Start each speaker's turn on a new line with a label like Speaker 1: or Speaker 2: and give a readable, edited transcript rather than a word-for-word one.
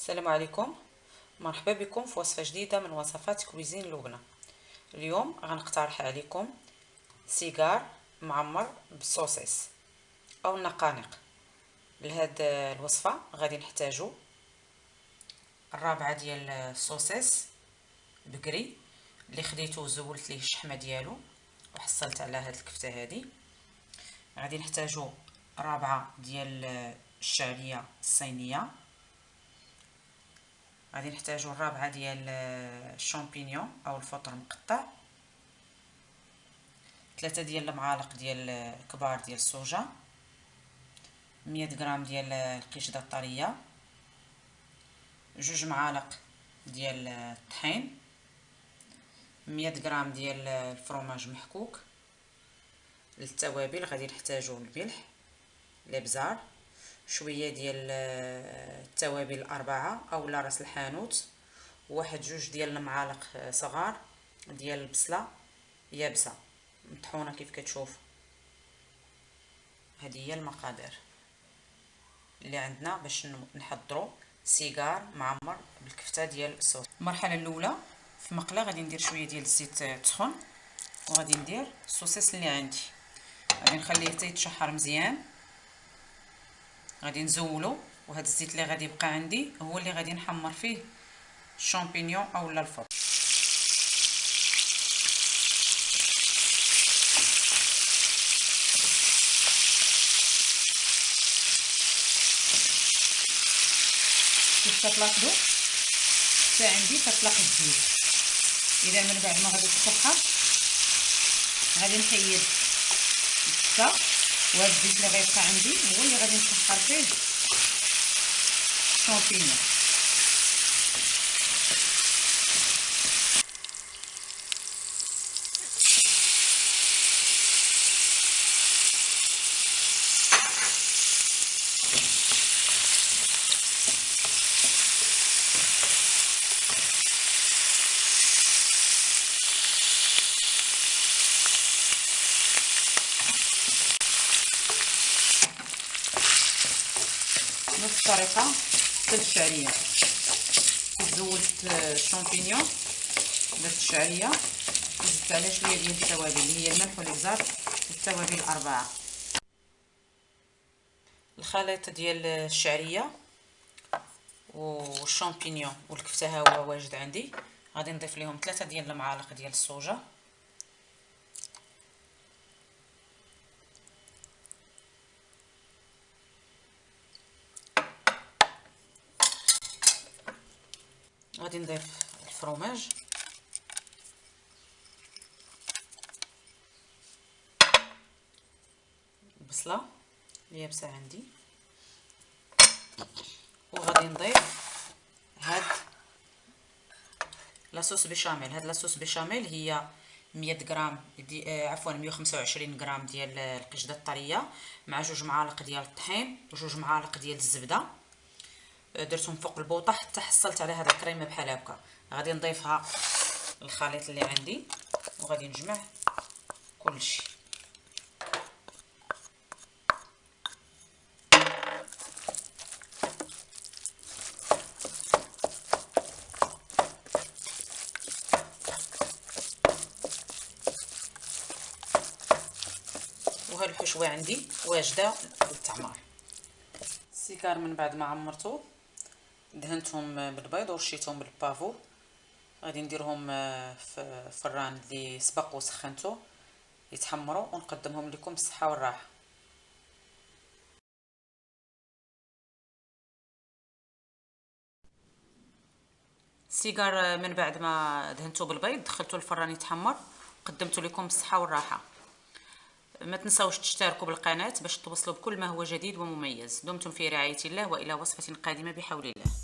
Speaker 1: السلام عليكم. مرحبا بكم في وصفة جديدة من وصفات كويزين لبنى. اليوم غنقترح عليكم سيجار معمر بالصوصيص او النقانق. لهاد الوصفة غادي نحتاجو الرابعة ديال الصوصيص بقري اللي خديته وزولت ليه الشحمة ديالو وحصلت على هاد الكفتة هادي. غادي نحتاجو رابعة ديال الشعرية الصينية. غادي نحتاجو الرابعه ديال الشامبينيون او الفطر مقطع، 3 ديال المعالق ديال كبار ديال الصوجه، 100 غرام ديال القشده الطريه، 2 معالق ديال الطحين، 100 غرام ديال الفرماج محكوك. للتوابل غادي نحتاجو الملح، الابزار، شويه ديال التوابل 4 اولا راس الحانوت، واحد 2 ديال المعالق صغار ديال البصله يابسه مطحونه كيف كتشوف. هذه هي المقادير اللي عندنا باش نحضروا سيجار معمر بالكفته ديال الصوص. المرحله الاولى في مقله غادي ندير شويه ديال الزيت تسخن وغادي ندير الصوصيص اللي عندي، غادي نخليه حتى يتشحر مزيان. غادي نزولو وهذا الزيت اللي غادي يبقى عندي هو اللي غادي نحمر فيه الشامبينيون اولا الفطر. كيف كتلاحظوا حتى عندي كتلاقي الزيت. اذا من بعد ما غادي تشحر غادي نحيد الكفته وهذا الزيت اللي غيبقى عندي هو اللي غادي نشحر فيه الشامبينيون. نفس الطريقه حتى الشعريه. زولت الشامبينيون درت الشعريه وزدت عليها شويه ديال التوابل اللي هي الملح والابزار والتوابل 4. الخليط ديال الشعريه والشامبينيون والكفته ها هو واجد عندي. غادي نضيف لهم 3 ديال المعالق ديال الصوجه، غادي نضيف الفرماج، البصله اليابسه عندي، وغادي نضيف هاد لاصوص بيشاميل. هاد لاصوص بيشاميل هي 100 غرام عفوا 125 غرام ديال القشده الطريه مع 2 معالق ديال الطحين و2 معالق ديال الزبده. درتهم فوق البوطه حتى حصلت على هذا الكريمه بحال هكا. غادي نضيفها للخليط اللي عندي وغادي نجمع كلشي. وهاد الحشوه عندي واجده للتعمار. السيجار من بعد ما عمرته دهنتهم بالبيض ورشيتهم بالبافو. غادي نديرهم في فران اللي سبق وسخنته يتحمروا ونقدمهم لكم بالصحه والراحه. السيجار من بعد ما دهنته بالبيض دخلته الفران يتحمر وقدمته لكم بالصحه والراحه. ما تنساوش تشتركوا بالقناه باش توصلوا بكل ما هو جديد ومميز. دمتم في رعايه الله والى وصفه قادمه بحول الله.